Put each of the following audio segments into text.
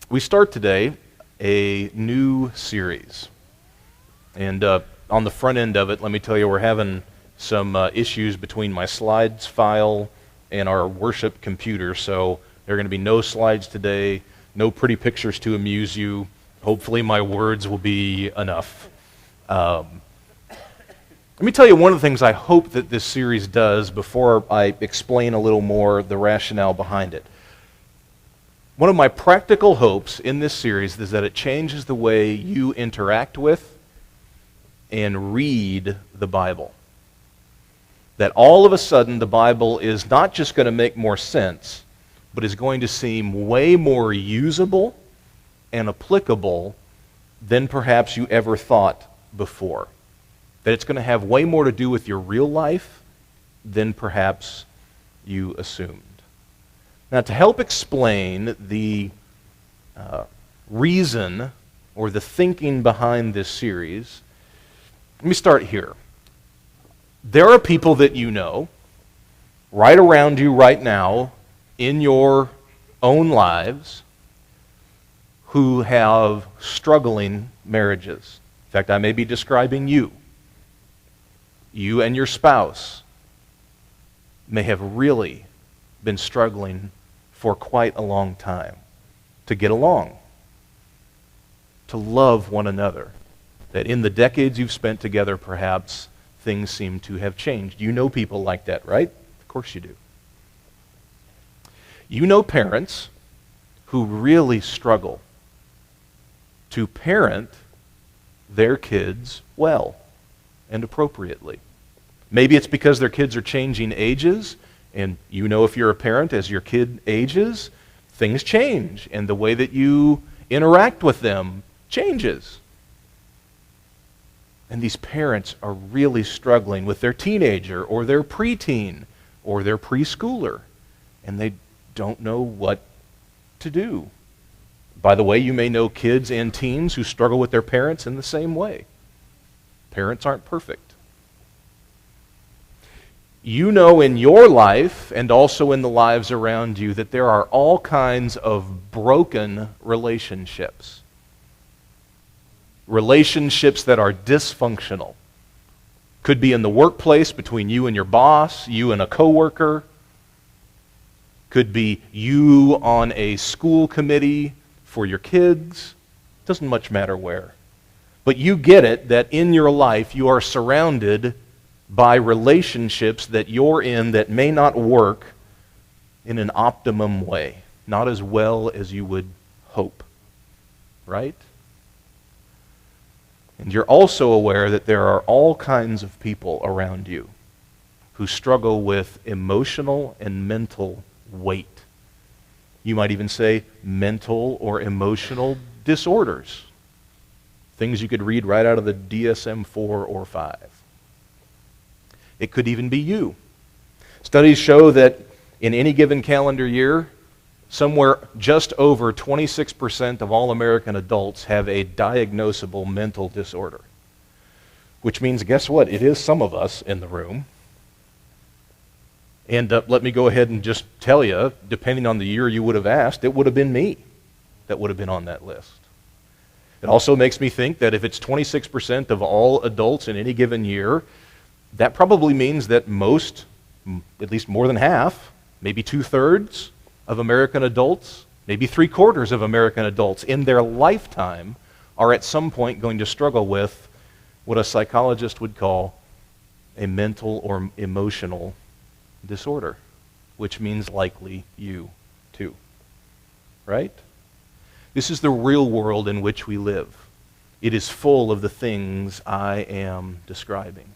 We start today a new series. And on the front end of it, let me tell you, we're having some issues between my slides file and our worship computer. So there are going to be no slides today, no pretty pictures to amuse you. Hopefully my words will be enough. Let me tell you one of the things I hope that this series does before I explain a little more the rationale behind it. One of my practical hopes in this series is that it changes the way you interact with and read the Bible. That all of a sudden the Bible is not just going to make more sense, but is going to seem way more usable and applicable than perhaps you ever thought before. That it's going to have way more to do with your real life than perhaps you assumed. Now, to help explain the reason or the thinking behind this series, let me start here. There are people that you know right around you right now in your own lives who have struggling marriages. In fact, I may be describing you. You and your spouse may have really been struggling for quite a long time to get along, to love one another. That in the decades you've spent together, perhaps, things seem to have changed. You know people like that, right? Of course you do. You know parents who really struggle to parent their kids well and appropriately. Maybe it's because their kids are changing ages, and you know if you're a parent, as your kid ages, things change, and the way that you interact with them changes. And these parents are really struggling with their teenager or their preteen or their preschooler, and they don't know what to do. By the way, you may know kids and teens who struggle with their parents in the same way. Parents aren't perfect. You know in your life and also in the lives around you that there are all kinds of broken relationships. Relationships that are dysfunctional. Could be in the workplace between you and your boss, you and a coworker. Could be you on a school committee for your kids. Doesn't much matter where. But you get it that in your life you are surrounded by relationships that you're in that may not work in an optimum way, not as well as you would hope, right? And you're also aware that there are all kinds of people around you who struggle with emotional and mental weight. You might even say mental or emotional disorders. Things you could read right out of the DSM-4 or 5. It could even be you. Studies show that in any given calendar year, somewhere just over 26% of all American adults have a diagnosable mental disorder. Which means, guess what? It is some of us in the room. And let me go ahead and just tell you, depending on the year you would have asked, it would have been me that would have been on that list. It also makes me think that if it's 26% of all adults in any given year, that probably means that most, at least more than half, maybe 2/3 of American adults, maybe 3/4 of American adults in their lifetime are at some point going to struggle with what a psychologist would call a mental or emotional disorder, which means likely you too, right? This is the real world in which we live. It is full of the things I am describing.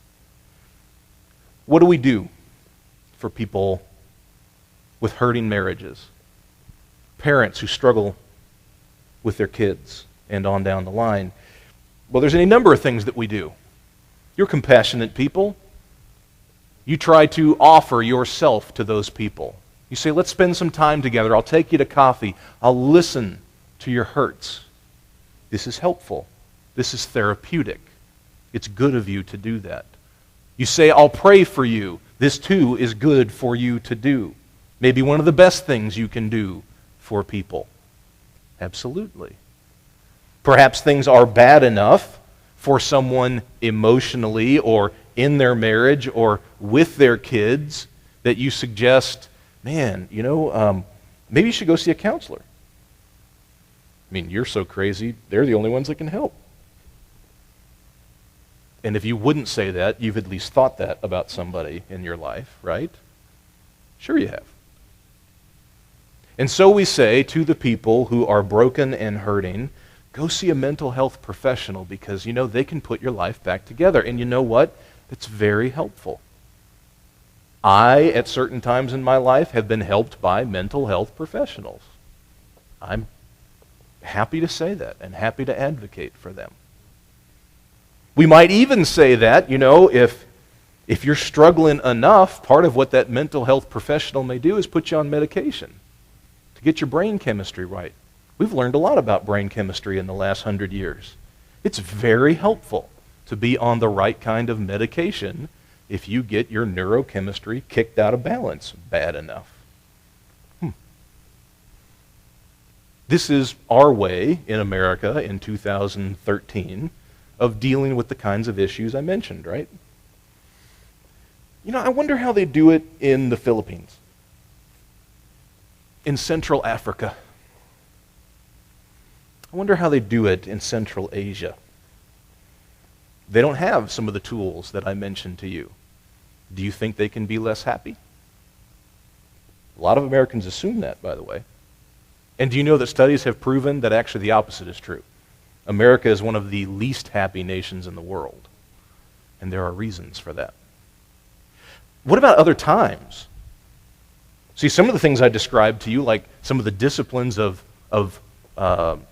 What do we do for people with hurting marriages? Parents who struggle with their kids and on down the line. Well, there's any number of things that we do. You're compassionate people. You try to offer yourself to those people. You say, let's spend some time together. I'll take you to coffee. I'll listen to your hurts. This is helpful. This is therapeutic. It's good of you to do that. You say, I'll pray for you. This too is good for you to do. Maybe one of the best things you can do for people. Absolutely. Perhaps things are bad enough for someone emotionally or in their marriage or with their kids that you suggest, man, maybe you should go see a counselor. I mean, you're so crazy, they're the only ones that can help. And if you wouldn't say that, you've at least thought that about somebody in your life, right? Sure you have. And so we say to the people who are broken and hurting, go see a mental health professional because, they can put your life back together. And you know what? That's very helpful. I, at certain times in my life, have been helped by mental health professionals. I'm happy to say that and happy to advocate for them. We might even say that, if you're struggling enough, part of what that mental health professional may do is put you on medication to get your brain chemistry right. We've learned a lot about brain chemistry in the last 100 years. It's very helpful to be on the right kind of medication if you get your neurochemistry kicked out of balance bad enough. This is our way in America in 2013 of dealing with the kinds of issues I mentioned, right? I wonder how they do it in the Philippines, in Central Africa. I wonder how they do it in Central Asia. They don't have some of the tools that I mentioned to you. Do you think they can be less happy? A lot of Americans assume that, by the way. And do you know that studies have proven that actually the opposite is true? America is one of the least happy nations in the world. And there are reasons for that. What about other times? See, some of the things I described to you, like some of the disciplines of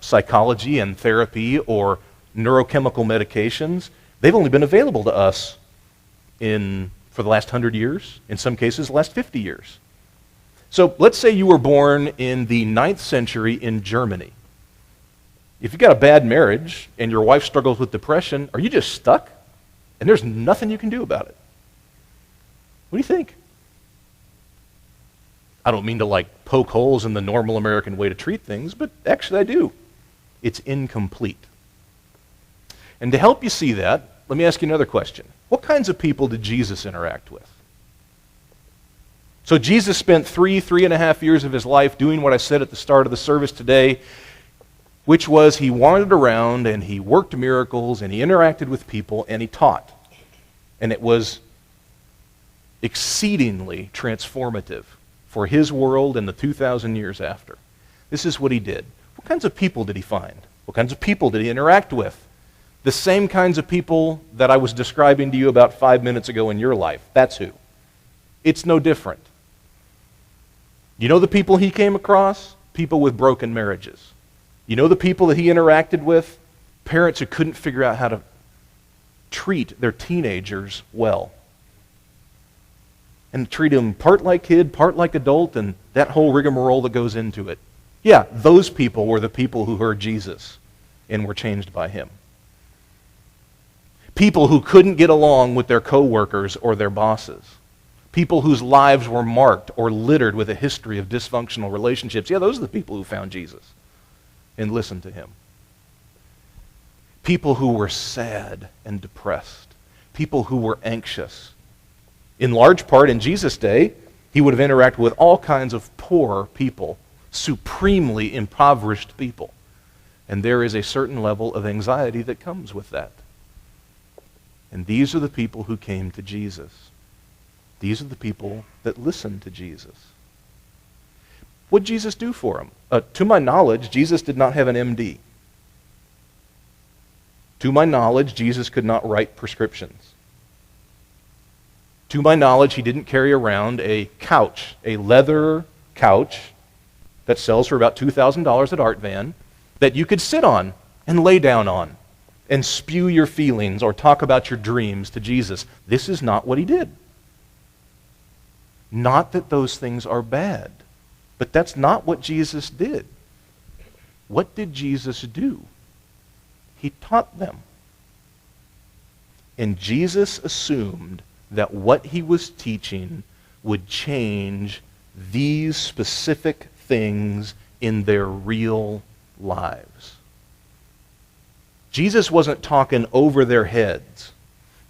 psychology and therapy or neurochemical medications, they've only been available to us for the last 100 years, in some cases the last 50 years. So let's say you were born in the 9th century in Germany. If you've got a bad marriage and your wife struggles with depression, are you just stuck? And there's nothing you can do about it. What do you think? I don't mean to poke holes in the normal American way to treat things, but actually I do. It's incomplete. And to help you see that, let me ask you another question. What kinds of people did Jesus interact with? So Jesus spent 3.5 years of his life doing what I said at the start of the service today, which was he wandered around and he worked miracles and he interacted with people and he taught. And it was exceedingly transformative for his world and the 2,000 years after. This is what he did. What kinds of people did he find? What kinds of people did he interact with? The same kinds of people that I was describing to you about 5 minutes ago in your life. That's who. It's no different. You know the people he came across? People with broken marriages. You know the people that he interacted with? Parents who couldn't figure out how to treat their teenagers well. And treat them part like kid, part like adult, and that whole rigmarole that goes into it. Yeah, those people were the people who heard Jesus and were changed by him. People who couldn't get along with their coworkers or their bosses. People whose lives were marked or littered with a history of dysfunctional relationships. Yeah, those are the people who found Jesus and listened to him. People who were sad and depressed. People who were anxious. In large part, in Jesus' day, he would have interacted with all kinds of poor people, supremely impoverished people. And there is a certain level of anxiety that comes with that. And these are the people who came to Jesus. These are the people that listened to Jesus. What did Jesus do for them? To my knowledge, Jesus did not have an MD. To my knowledge, Jesus could not write prescriptions. To my knowledge, he didn't carry around a couch, a leather couch that sells for about $2,000 at Art Van that you could sit on and lay down on and spew your feelings or talk about your dreams to Jesus. This is not what he did. Not that those things are bad, but that's not what Jesus did. What did Jesus do? He taught them. And Jesus assumed that what he was teaching would change these specific things in their real lives. Jesus wasn't talking over their heads.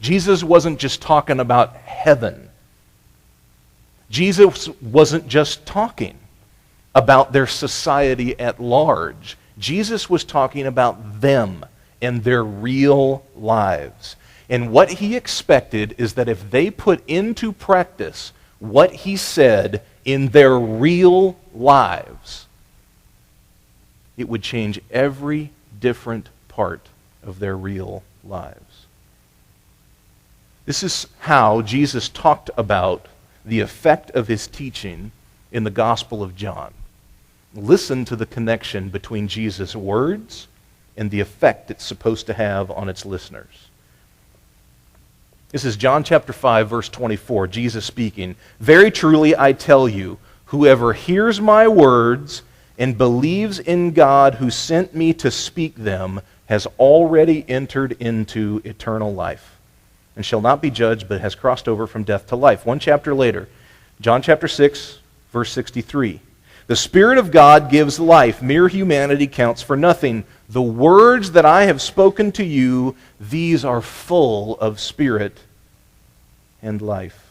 Jesus wasn't just talking about heaven. Jesus wasn't just talking about their society at large. Jesus was talking about them and their real lives. And what he expected is that if they put into practice what he said in their real lives, it would change every different part of their real lives. This is how Jesus talked about the effect of his teaching in the Gospel of John. Listen to the connection between Jesus' words and the effect it's supposed to have on its listeners. This is John chapter 5, verse 24, Jesus speaking. "Very truly I tell you, whoever hears my words and believes in God who sent me to speak them has already entered into eternal life and shall not be judged, but has crossed over from death to life." One chapter later, John chapter 6, verse 63. "The Spirit of God gives life. Mere humanity counts for nothing. The words that I have spoken to you, these are full of spirit and life."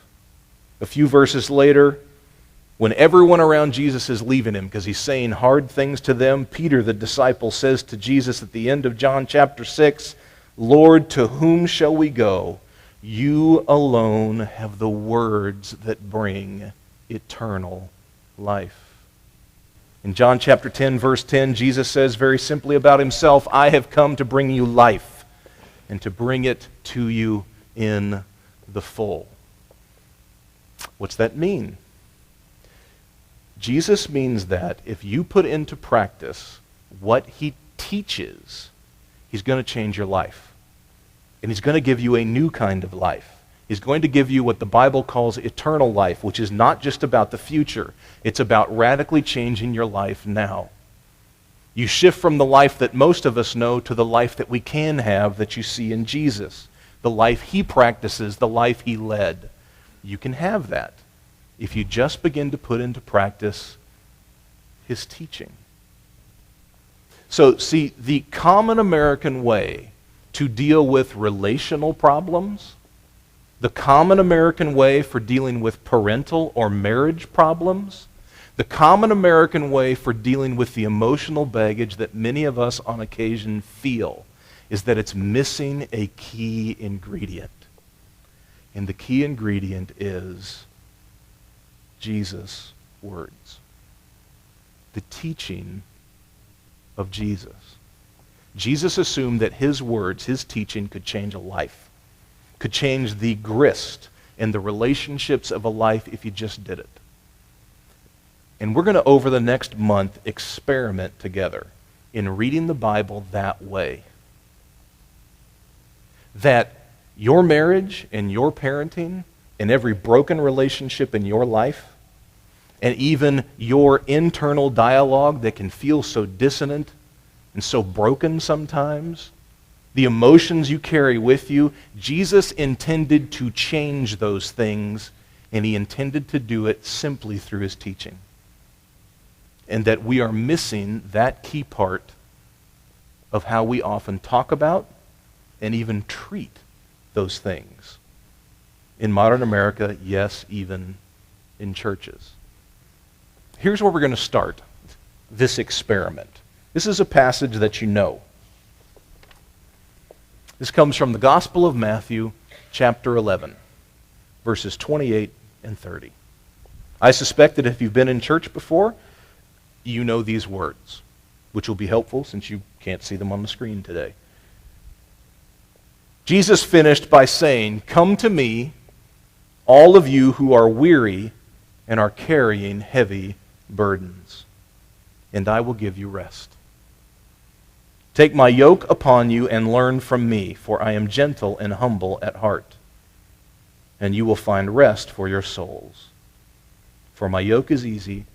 A few verses later, when everyone around Jesus is leaving him because he's saying hard things to them, Peter, the disciple, says to Jesus at the end of John chapter 6, "Lord, to whom shall we go? You alone have the words that bring eternal life." In John chapter 10, verse 10, Jesus says very simply about himself, "I have come to bring you life and to bring it to you in the full." What's that mean? Jesus means that if you put into practice what he teaches, he's going to change your life. And he's going to give you a new kind of life. He's going to give you what the Bible calls eternal life, which is not just about the future. It's about radically changing your life now. You shift from the life that most of us know to the life that we can have that you see in Jesus. The life he practices, the life he led. You can have that if you just begin to put into practice his teaching. So, see, the common American way to deal with relational problems, the common American way for dealing with parental or marriage problems, the common American way for dealing with the emotional baggage that many of us on occasion feel is that it's missing a key ingredient. And the key ingredient is Jesus' words. The teaching of Jesus. Jesus assumed that his words, his teaching, could change a life, could change the grist and the relationships of a life if you just did it. And we're going to, over the next month, experiment together in reading the Bible that way. That your marriage and your parenting and every broken relationship in your life and even your internal dialogue that can feel so dissonant and so broken sometimes, the emotions you carry with you, Jesus intended to change those things, and he intended to do it simply through his teaching. And that we are missing that key part of how we often talk about and even treat those things. In modern America, yes, even in churches. Here's where we're going to start this experiment. This is a passage that you know. This comes from the Gospel of Matthew, chapter 11, verses 28 and 30. I suspect that if you've been in church before, you know these words, which will be helpful since you can't see them on the screen today. Jesus finished by saying, "Come to me, all of you who are weary and are carrying heavy burdens, and I will give you rest. Take my yoke upon you and learn from me, for I am gentle and humble at heart, and you will find rest for your souls. For my yoke is easy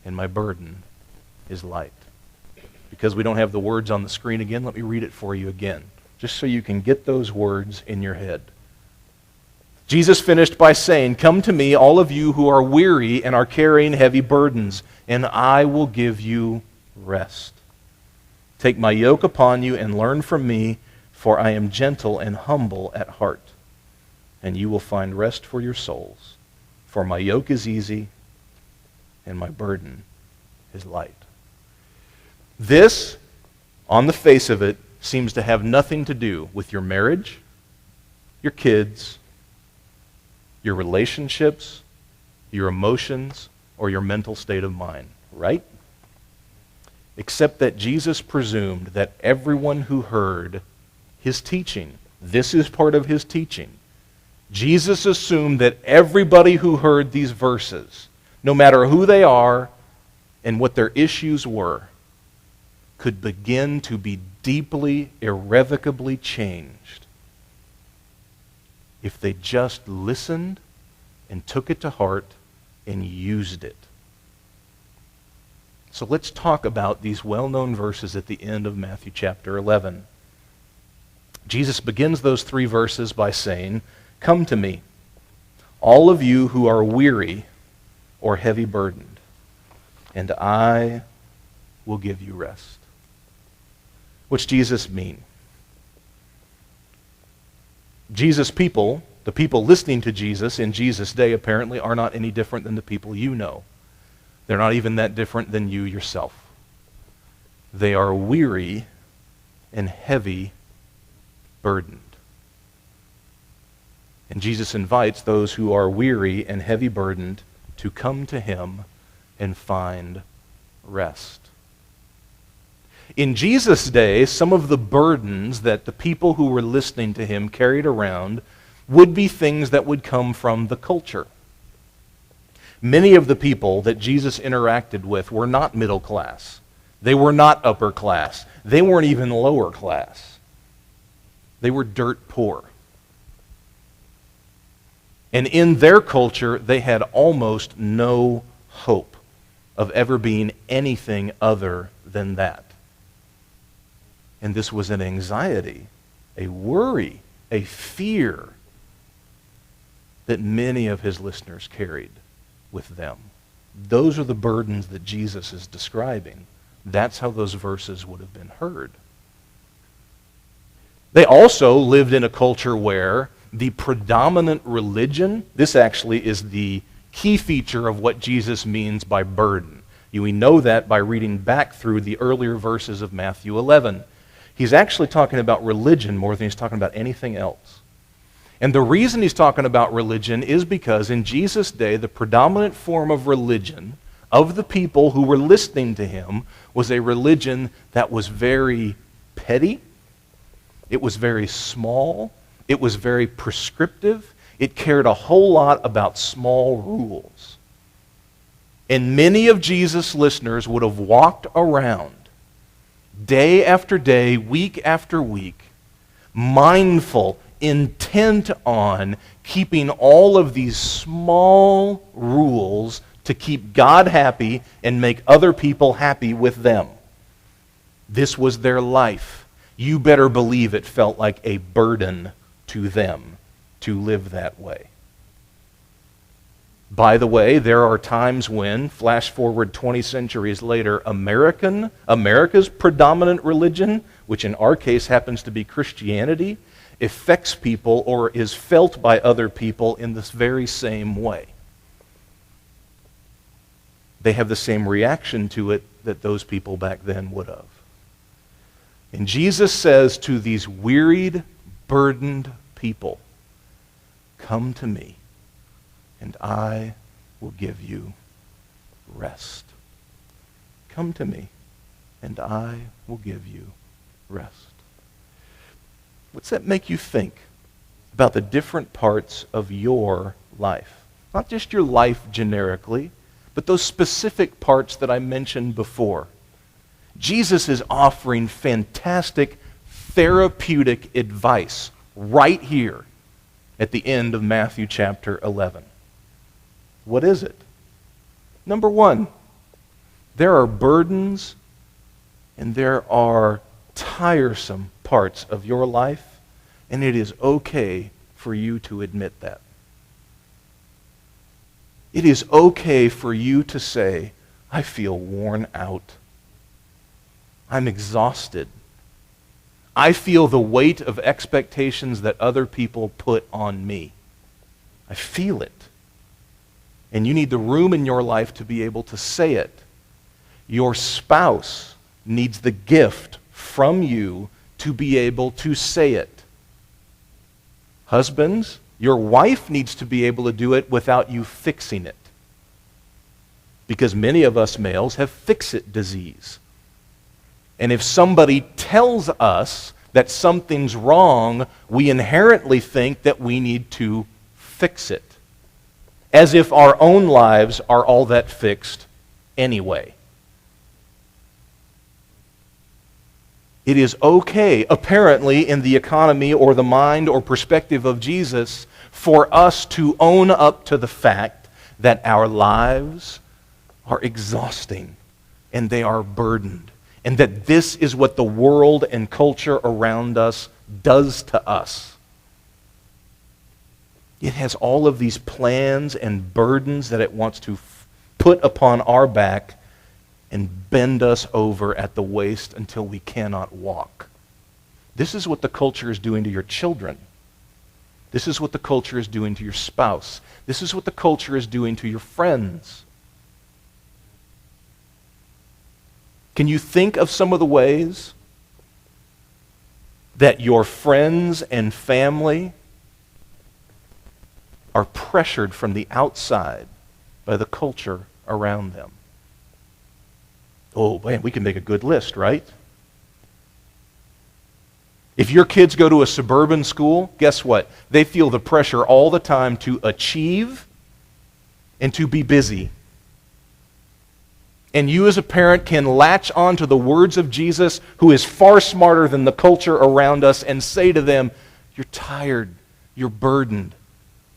and my burden is light." Because we don't have the words on the screen again, let me read it for you again, just so you can get those words in your head. Jesus finished by saying, "Come to me, all of you who are weary and are carrying heavy burdens, and I will give you rest. Take my yoke upon you and learn from me, for I am gentle and humble at heart, and you will find rest for your souls. For my yoke is easy and my burden is light. This, on the face of it, seems to have nothing to do with your marriage, your kids, your relationships, your emotions, or your mental state of mind, right? Except that Jesus presumed that everyone who heard his teaching, this is part of his teaching, Jesus assumed that everybody who heard these verses, no matter who they are and what their issues were, could begin to be deeply, irrevocably changed if they just listened and took it to heart and used it. So let's talk about these well-known verses at the end of Matthew chapter 11. Jesus begins those 3 verses by saying, "Come to me, all of you who are weary or heavy burdened, and I will give you rest." What's Jesus mean? Jesus' people, the people listening to Jesus in Jesus' day, apparently are not any different than the people you know. They're not even that different than you yourself. They are weary and heavy burdened. And Jesus invites those who are weary and heavy burdened to come to him and find rest. In Jesus' day, some of the burdens that the people who were listening to him carried around would be things that would come from the culture. Many of the people that Jesus interacted with were not middle class. They were not upper class. They weren't even lower class. They were dirt poor. And in their culture, they had almost no hope of ever being anything other than that. And this was an anxiety, a worry, a fear that many of his listeners carried with them. Those are the burdens that Jesus is describing. That's how those verses would have been heard. They also lived in a culture where the predominant religion, this actually is the key feature of what Jesus means by burden. We know that by reading back through the earlier verses of Matthew 11. He's actually talking about religion more than he's talking about anything else. And the reason he's talking about religion is because in Jesus' day, the predominant form of religion of the people who were listening to him was a religion that was very petty, it was very small, it was very prescriptive, it cared a whole lot about small rules. And many of Jesus' listeners would have walked around day after day, week after week, mindful, intent on keeping all of these small rules to keep God happy and make other people happy with them. This was their life. You better believe it felt like a burden to them to live that way. By the way, there are times when, flash forward 20 centuries later, America's predominant religion, which in our case happens to be Christianity, affects people or is felt by other people in this very same way. They have the same reaction to it that those people back then would have. And Jesus says to these wearied, burdened people, "Come to me, and I will give you rest." Come to me, and I will give you rest. What's that make you think about the different parts of your life? Not just your life generically, but those specific parts that I mentioned before. Jesus is offering fantastic therapeutic advice right here at the end of Matthew chapter 11. What is it? Number one, there are burdens and there are tiresome parts of your life, and it is okay for you to admit that. It is okay for you to say, "I feel worn out. I'm exhausted. I feel the weight of expectations that other people put on me. I feel it. And you need the room in your life to be able to say it. Your spouse needs the gift from you to be able to say it. Husbands, your wife needs to be able to do it without you fixing it. Because many of us males have fix-it disease. And if somebody tells us that something's wrong, we inherently think that we need to fix it. As if our own lives are all that fixed anyway. It is okay, apparently, in the economy or the mind or perspective of Jesus, for us to own up to the fact that our lives are exhausting and they are burdened, and that this is what the world and culture around us does to us. It has all of these plans and burdens that it wants to put upon our back and bend us over at the waist until we cannot walk. This is what the culture is doing to your children. This is what the culture is doing to your spouse. This is what the culture is doing to your friends. Can you think of some of the ways that your friends and family are pressured from the outside by the culture around them? Oh, man, we can make a good list, right? If your kids go to a suburban school, guess what? They feel the pressure all the time to achieve and to be busy. And you as a parent can latch on to the words of Jesus, who is far smarter than the culture around us, and say to them, you're tired, you're burdened.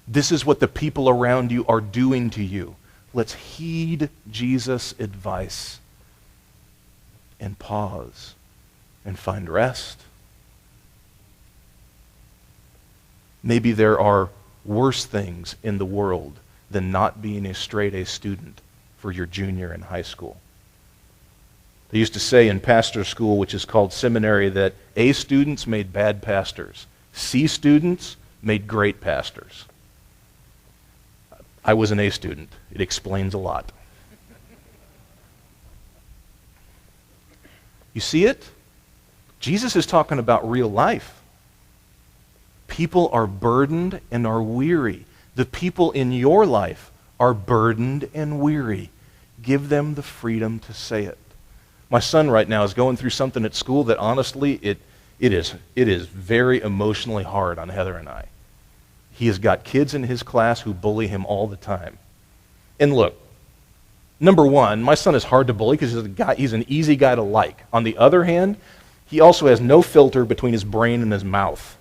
This is what the people around you are doing to you. Let's heed Jesus' advice and pause and find rest. Maybe there are worse things in the world than not being a straight-A student for your junior in high school. They used to say in pastor school, which is called seminary, that A students made bad pastors. C students made great pastors. I was an A student. It explains a lot. You see it? Jesus is talking about real life. People are burdened and are weary. The people in your life are burdened and weary. Give them the freedom to say it. My son right now is going through something at school that honestly, it is very emotionally hard on Heather and I. He has got kids in his class who bully him all the time. And look, number one, my son is hard to bully because he's an easy guy to like. On the other hand, he also has no filter between his brain and his mouth.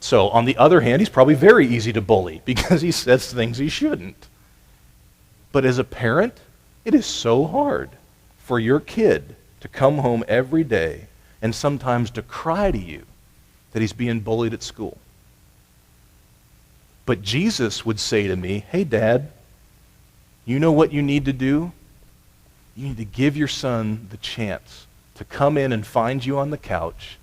So on the other hand, he's probably very easy to bully because he says things he shouldn't. But as a parent, it is so hard for your kid to come home every day and sometimes to cry to you that he's being bullied at school. But Jesus would say to me, hey, Dad, you know what you need to do? You need to give your son the chance to come in and find you on the couch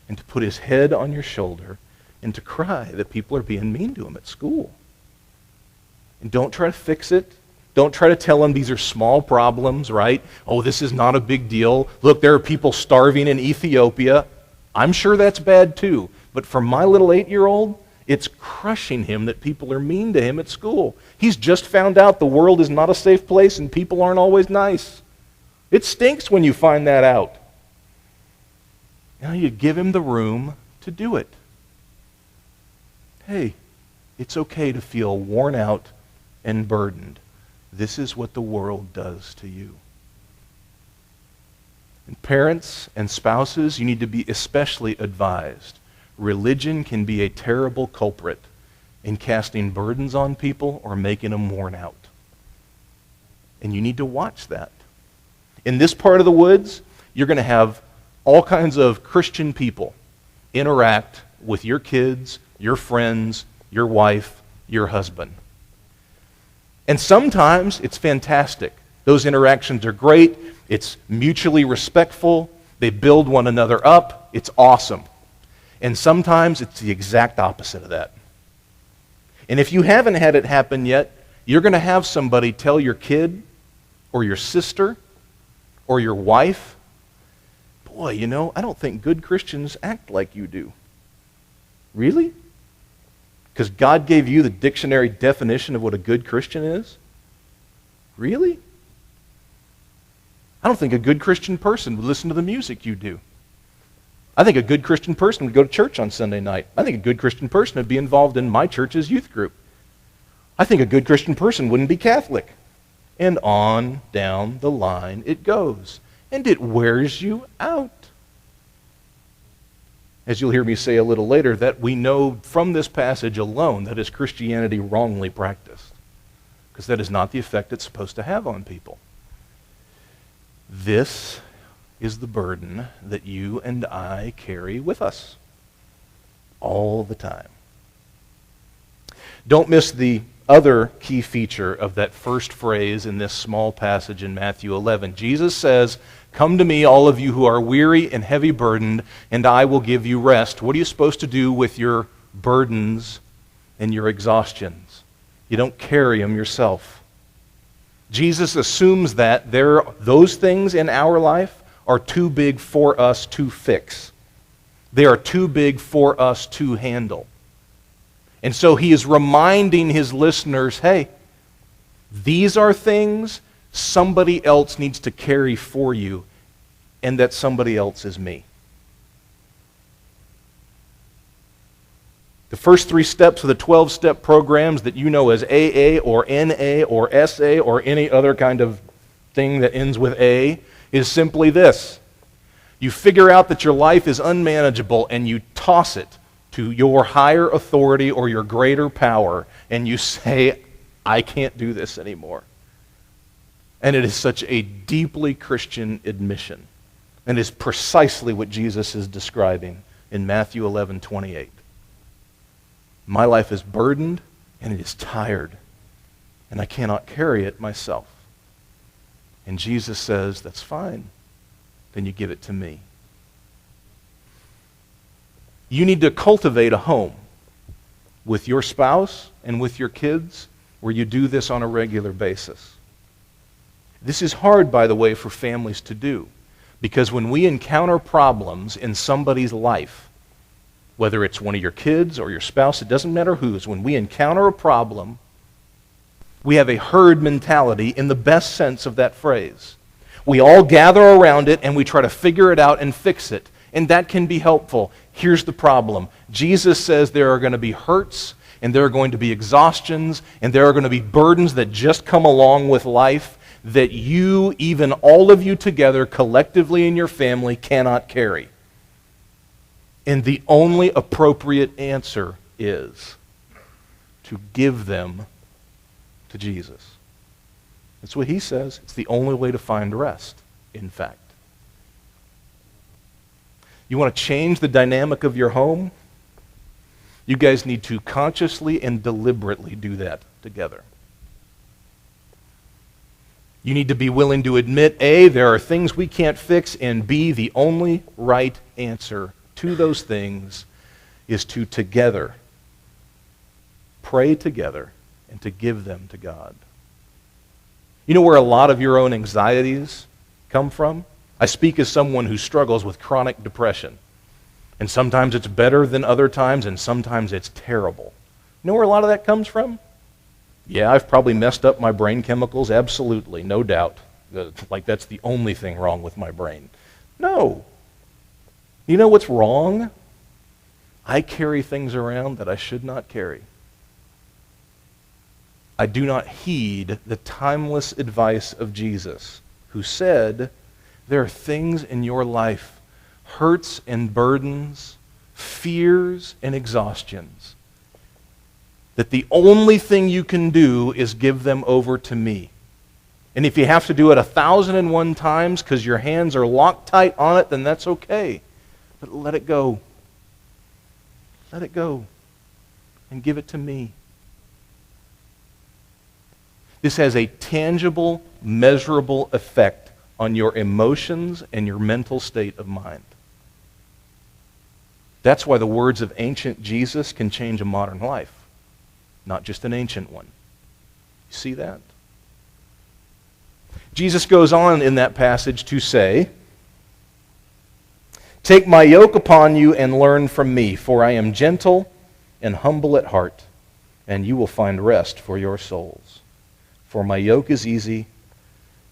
and to put his head on your shoulder and to cry that people are being mean to him at school. And don't try to fix it. Don't try to tell him these are small problems, right? Oh, this is not a big deal. Look, there are people starving in Ethiopia. I'm sure that's bad too. But for my little 8-year-old, it's crushing him that people are mean to him at school. He's just found out the world is not a safe place and people aren't always nice. It stinks when you find that out. Now you give him the room to do it. Hey, it's okay to feel worn out and burdened. This is what the world does to you. And parents and spouses, you need to be especially advised. Religion can be a terrible culprit in casting burdens on people or making them worn out. And you need to watch that. In this part of the woods, you're going to have all kinds of Christian people interact with your kids, your friends, your wife, your husband. And sometimes it's fantastic Those interactions are great. It's mutually respectful. They build one another up. It's awesome. And sometimes it's the exact opposite of that. And if you haven't had it happen yet, you're going to have somebody tell your kid or your sister or your wife, boy, I don't think good Christians act like you do. Really? Because God gave you the dictionary definition of what a good Christian is? Really? I don't think a good Christian person would listen to the music you do. I think a good Christian person would go to church on Sunday night. I think a good Christian person would be involved in my church's youth group. I think a good Christian person wouldn't be Catholic. And on down the line it goes. And it wears you out. As you'll hear me say a little later, that we know from this passage alone that is Christianity wrongly practiced. Because that is not the effect it's supposed to have on people. This is the burden that you and I carry with us all the time. Don't miss the other key feature of that first phrase in this small passage in Matthew 11. Jesus says, "Come to me, all of you who are weary and heavy burdened, and I will give you rest." What are you supposed to do with your burdens and your exhaustions? You don't carry them yourself. Jesus assumes that those things in our life are too big for us to fix. They are too big for us to handle. And so he is reminding his listeners, hey, these are things somebody else needs to carry for you, and that somebody else is me. The first 3 steps of the 12-step programs that you know as AA or NA or SA or any other kind of thing that ends with A is simply this. You figure out that your life is unmanageable and you toss it to your higher authority or your greater power and you say, I can't do this anymore. And it is such a deeply Christian admission. And is precisely what Jesus is describing in Matthew 11:28. My life is burdened and it is tired, and I cannot carry it myself. And Jesus says, that's fine. Then you give it to me. You need to cultivate a home with your spouse and with your kids where you do this on a regular basis. This is hard, by the way, for families to do, because when we encounter problems in somebody's life, whether it's one of your kids or your spouse, it doesn't matter whose, when we encounter a problem, we have a herd mentality in the best sense of that phrase. We all gather around it and we try to figure it out and fix it. And that can be helpful. Here's the problem. Jesus says there are going to be hurts and there are going to be exhaustions and there are going to be burdens that just come along with life that you, even all of you together, collectively in your family, cannot carry. And the only appropriate answer is to give them to Jesus. That's what he says. It's the only way to find rest, in fact. You want to change the dynamic of your home? You guys need to consciously and deliberately do that together. You need to be willing to admit, A, there are things we can't fix, and B, the only right answer to those things is to together pray together and to give them to God. You know where a lot of your own anxieties come from? I speak as someone who struggles with chronic depression. And sometimes it's better than other times, and sometimes it's terrible. You know where a lot of that comes from? Yeah, I've probably messed up my brain chemicals, absolutely, no doubt. Like that's the only thing wrong with my brain. No. You know what's wrong? I carry things around that I should not carry. I do not heed the timeless advice of Jesus, who said, there are things in your life, hurts and burdens, fears and exhaustions, that the only thing you can do is give them over to me. And if you have to do it 1,001 times because your hands are locked tight on it, then that's okay. But let it go. Let it go. And give it to me. This has a tangible, measurable effect on your emotions and your mental state of mind. That's why the words of ancient Jesus can change a modern life, not just an ancient one. You see that? Jesus goes on in that passage to say, "Take my yoke upon you and learn from me, for I am gentle and humble at heart, and you will find rest for your souls. For my yoke is easy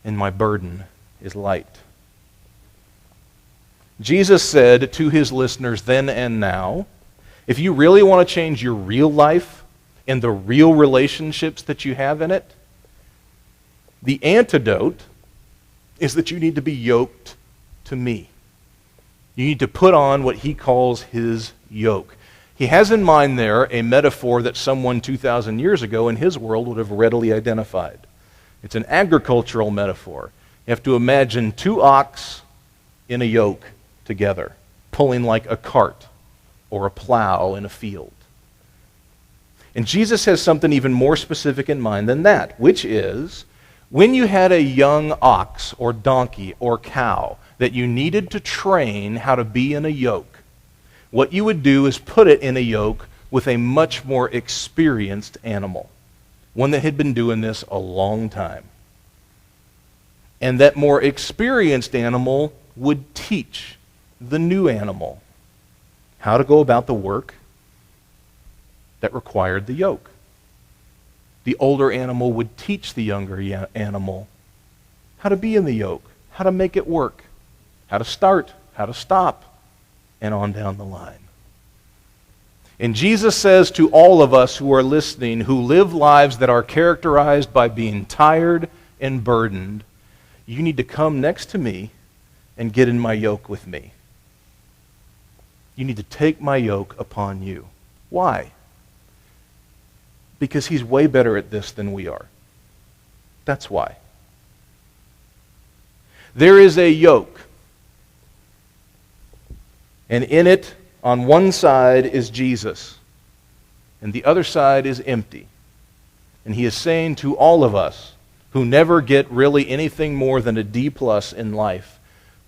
and my burden is light." Jesus said to his listeners then and now, if you really want to change your real life and the real relationships that you have in it, the antidote is that you need to be yoked to me. You need to put on what he calls his yoke. He has in mind there a metaphor that someone 2,000 years ago in his world would have readily identified. It's an agricultural metaphor. You have to imagine two ox in a yoke together, pulling like a cart or a plow in a field. And Jesus has something even more specific in mind than that, which is when you had a young ox or donkey or cow that you needed to train how to be in a yoke, what you would do is put it in a yoke with a much more experienced animal, one that had been doing this a long time. And that more experienced animal would teach the new animal how to go about the work that required the yoke. The older animal would teach the younger animal how to be in the yoke, how to make it work, how to start, how to stop, and on down the line. And Jesus says to all of us who are listening, who live lives that are characterized by being tired and burdened, you need to come next to me and get in my yoke with me. You need to take my yoke upon you. Why? Because he's way better at this than we are. That's why. There is a yoke, and in it, on one side is Jesus, and the other side is empty. And he is saying to all of us who never get really anything more than a D+ in life,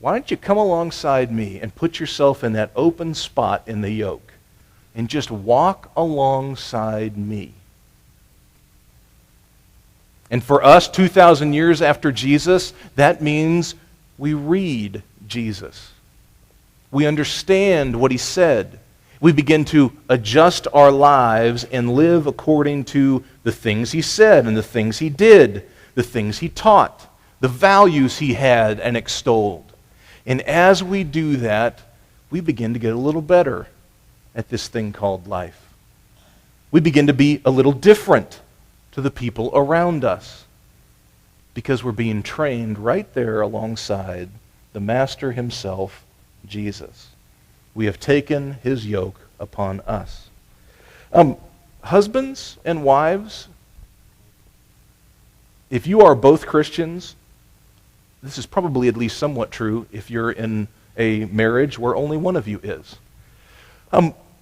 why don't you come alongside me and put yourself in that open spot in the yoke and just walk alongside me? And for us, 2,000 years after Jesus, that means we read Jesus. We understand what he said. We begin to adjust our lives and live according to the things he said and the things he did, the things he taught, the values he had and extolled. And as we do that, we begin to get a little better at this thing called life. We begin to be a little different to the people around us because we're being trained right there alongside the Master himself, Jesus. We have taken his yoke upon us. Husbands and wives, if you are both Christians, this is probably at least somewhat true if you're in a marriage where only one of you is.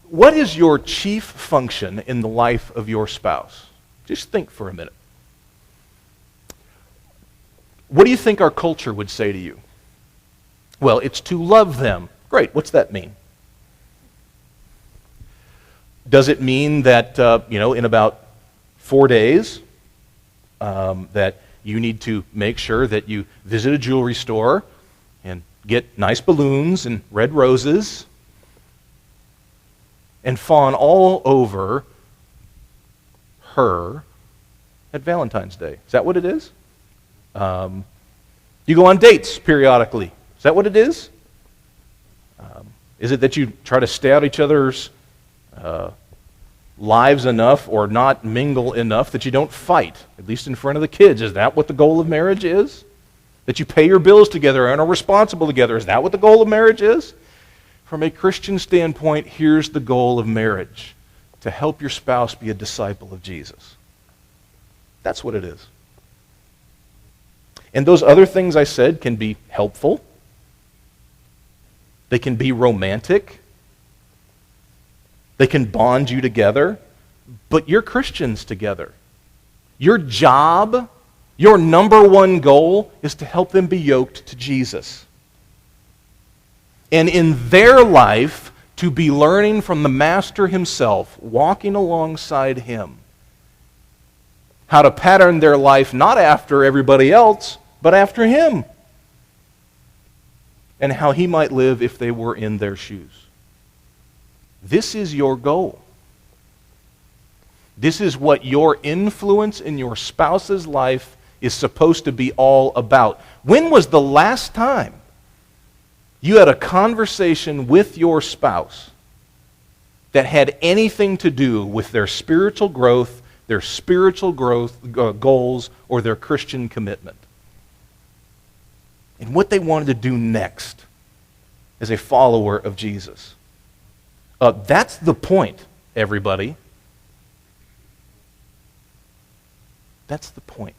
What is your chief function in the life of your spouse? Just think for a minute. What do you think our culture would say to you? Well, it's to love them. Great, what's that mean? Does it mean that, in about 4 days, that you need to make sure that you visit a jewelry store and get nice balloons and red roses and fawn all over her at Valentine's Day? Is that what it is? You go on dates periodically. Is that what it is? Is it that you try to stay out each other's lives enough or not mingle enough that you don't fight, at least in front of the kids? Is that what the goal of marriage is? That you pay your bills together and are responsible together? Is that what the goal of marriage is? From a Christian standpoint, here's the goal of marriage: to help your spouse be a disciple of Jesus. That's what it is. And those other things I said can be helpful. They can be romantic. They can bond you together. But you're Christians together. Your job, your number one goal is to help them be yoked to Jesus. And in their life, to be learning from the Master himself, walking alongside him, how to pattern their life not after everybody else, but after him, and how he might live if they were in their shoes. This is your goal. This is what your influence in your spouse's life is supposed to be all about. When was the last time you had a conversation with your spouse that had anything to do with their spiritual growth, goals, or their Christian commitment? And what they wanted to do next as a follower of Jesus. That's the point, everybody. That's the point.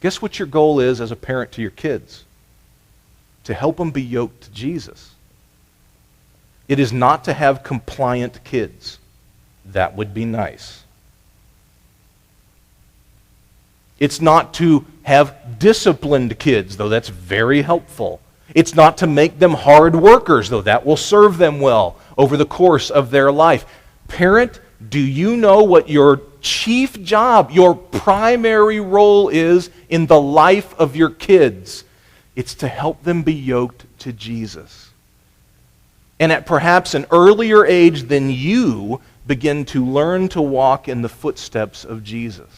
Guess what your goal is as a parent to your kids? To help them be yoked to Jesus. It is not to have compliant kids. That would be nice. It's not to have disciplined kids, though that's very helpful. It's not to make them hard workers, though that will serve them well over the course of their life. Parent, do you know what your chief job, your primary role is in the life of your kids? It's to help them be yoked to Jesus. And at perhaps an earlier age than you, begin to learn to walk in the footsteps of Jesus,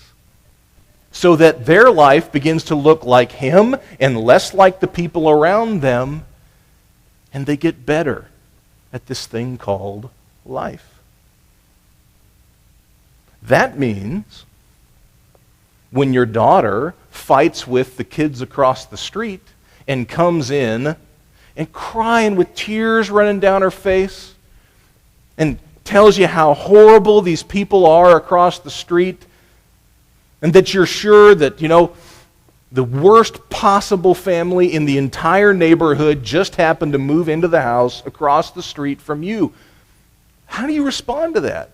so that their life begins to look like him and less like the people around them, and they get better at this thing called life. That means when your daughter fights with the kids across the street and comes in and crying with tears running down her face and tells you how horrible these people are across the street, and that you're sure that, the worst possible family in the entire neighborhood just happened to move into the house across the street from you. How do you respond to that?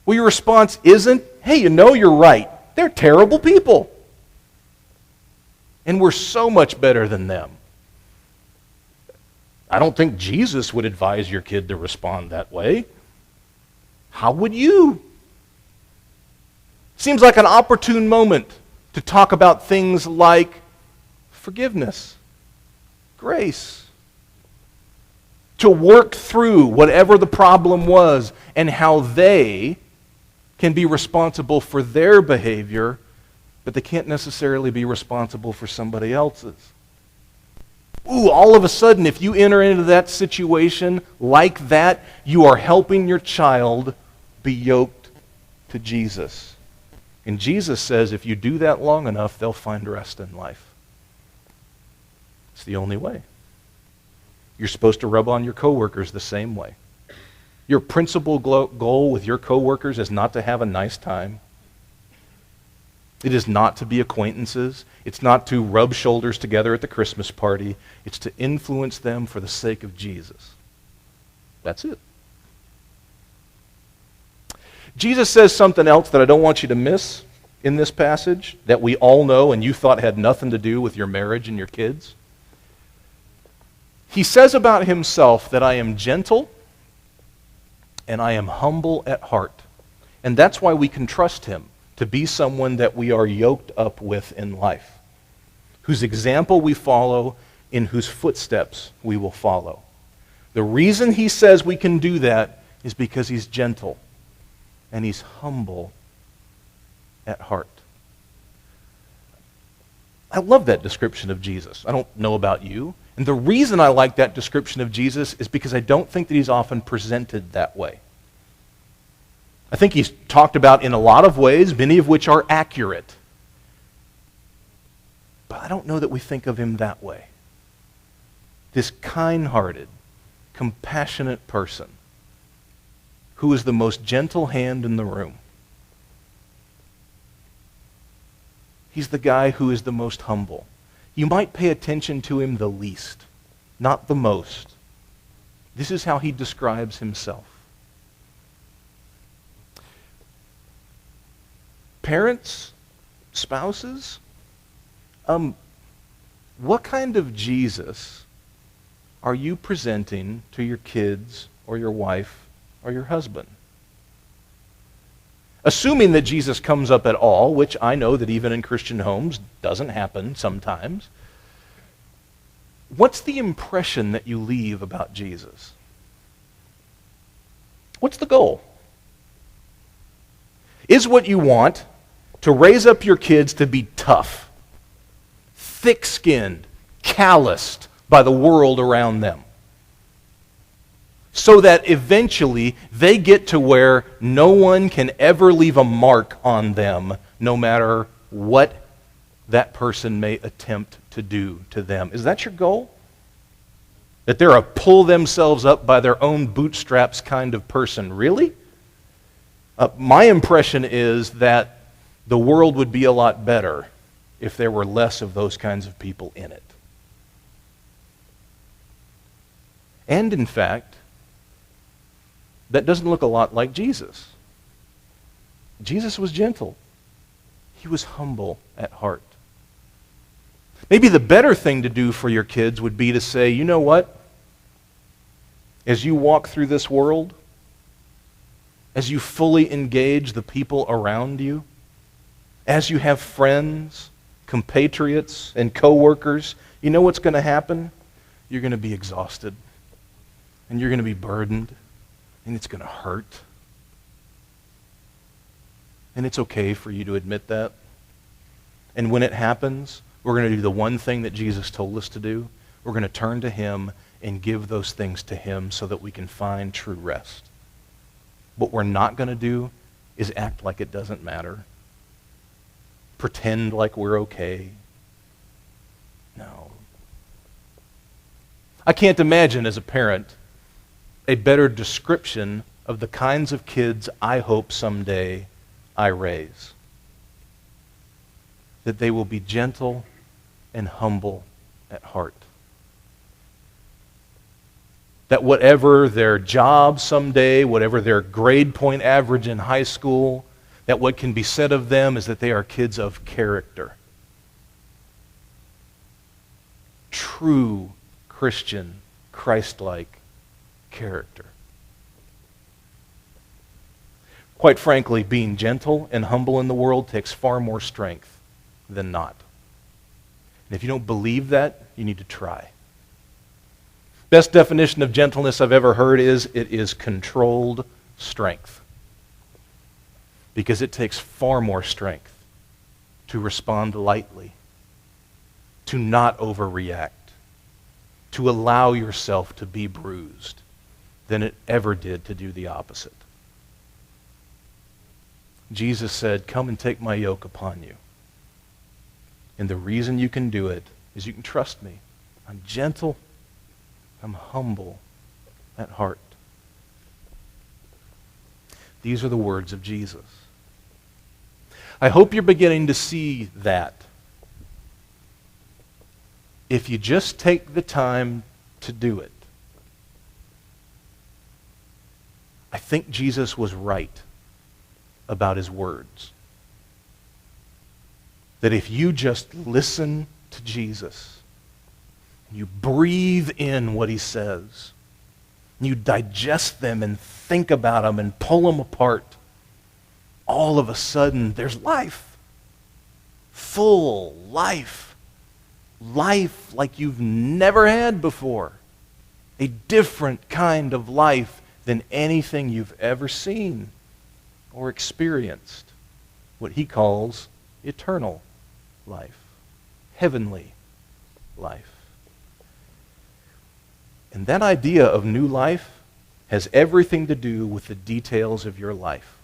Well, your response isn't, hey, you're right. They're terrible people. And we're so much better than them. I don't think Jesus would advise your kid to respond that way. How would you? Seems like an opportune moment to talk about things like forgiveness, grace, to work through whatever the problem was and how they can be responsible for their behavior, but they can't necessarily be responsible for somebody else's. All of a sudden, if you enter into that situation like that, you are helping your child be yoked to Jesus. And Jesus says if you do that long enough, they'll find rest in life. It's the only way. You're supposed to rub on your coworkers the same way. Your principal goal with your coworkers is not to have a nice time. It is not to be acquaintances. It's not to rub shoulders together at the Christmas party. It's to influence them for the sake of Jesus. That's it. Jesus says something else that I don't want you to miss in this passage that we all know and you thought had nothing to do with your marriage and your kids. He says about himself that I am gentle and I am humble at heart. And that's why we can trust him to be someone that we are yoked up with in life, whose example we follow, in whose footsteps we will follow. The reason he says we can do that is because he's gentle and he's humble at heart. I love that description of Jesus. I don't know about you. And the reason I like that description of Jesus is because I don't think that he's often presented that way. I think he's talked about in a lot of ways, many of which are accurate. But I don't know that we think of him that way. This kind-hearted, compassionate person who is the most gentle hand in the room. He's the guy who is the most humble. You might pay attention to him the least, not the most. This is how he describes himself. parents, spouses, what kind of Jesus are you presenting to your kids or your wife or your husband? Assuming that Jesus comes up at all, which I know that even in Christian homes doesn't happen sometimes, what's the impression that you leave about Jesus? What's the goal? Is what you want to raise up your kids to be tough, thick-skinned, calloused by the world around them, so that eventually they get to where no one can ever leave a mark on them, no matter what that person may attempt to do to them? Is that your goal? That they're a pull themselves up by their own bootstraps kind of person? Really? My impression is that the world would be a lot better if there were less of those kinds of people in it. And in fact, that doesn't look a lot like Jesus. Jesus was gentle. He was humble at heart. Maybe the better thing to do for your kids would be to say, you know what? As you walk through this world, as you fully engage the people around you, as you have friends, compatriots, and coworkers, you know what's going to happen? You're going to be exhausted, and you're going to be burdened, and it's going to hurt. And it's okay for you to admit that. And when it happens, we're going to do the one thing that Jesus told us to do. We're going to turn to Him and give those things to Him so that we can find true rest. What we're not going to do is act like it doesn't matter. Pretend like we're okay. No. I can't imagine as a parent a better description of the kinds of kids I hope someday I raise. That they will be gentle and humble at heart. That whatever their job someday, whatever their grade point average in high school, that what can be said of them is that they are kids of character. True Christian, Christ-like character. Quite frankly, being gentle and humble in the world takes far more strength than not. And if you don't believe that, you need to try. Best definition of gentleness I've ever heard is it is controlled strength. Because it takes far more strength to respond lightly, to not overreact, to allow yourself to be bruised than it ever did to do the opposite. Jesus said, "Come and take my yoke upon you." And the reason you can do it is you can trust me. I'm gentle. I'm humble at heart. These are the words of Jesus. I hope you're beginning to see that. If you just take the time to do it. I think Jesus was right about his words. That if you just listen to Jesus, you breathe in what he says, you digest them and think about them and pull them apart, all of a sudden there's life. Full life. Life like you've never had before. A different kind of life than anything you've ever seen or experienced. What he calls eternal life. Heavenly life. And that idea of new life has everything to do with the details of your life.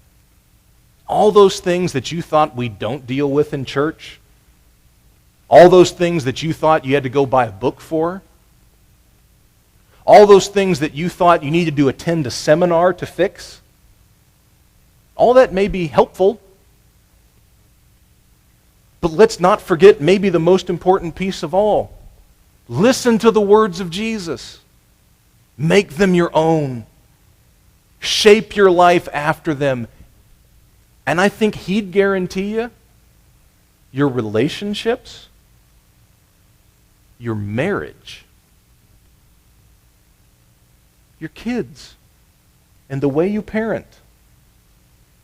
All those things that you thought we don't deal with in church, all those things that you thought you had to go buy a book for, all those things that you thought you needed to attend a seminar to fix, all that may be helpful, but let's not forget maybe the most important piece of all. Listen to the words of Jesus. Make them your own. Shape your life after them. And I think he'd guarantee you your relationships, your marriage, your kids, and the way you parent,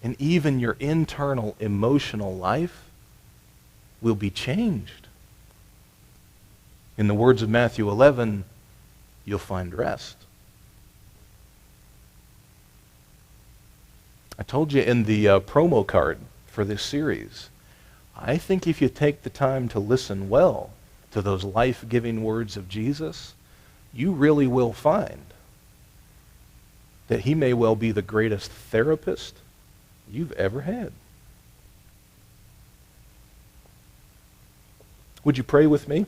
and even your internal emotional life will be changed. In the words of Matthew 11, you'll find rest. I told you in the promo card for this series, I think if you take the time to listen well to those life-giving words of Jesus, you really will find that he may well be the greatest therapist you've ever had. Would you pray with me?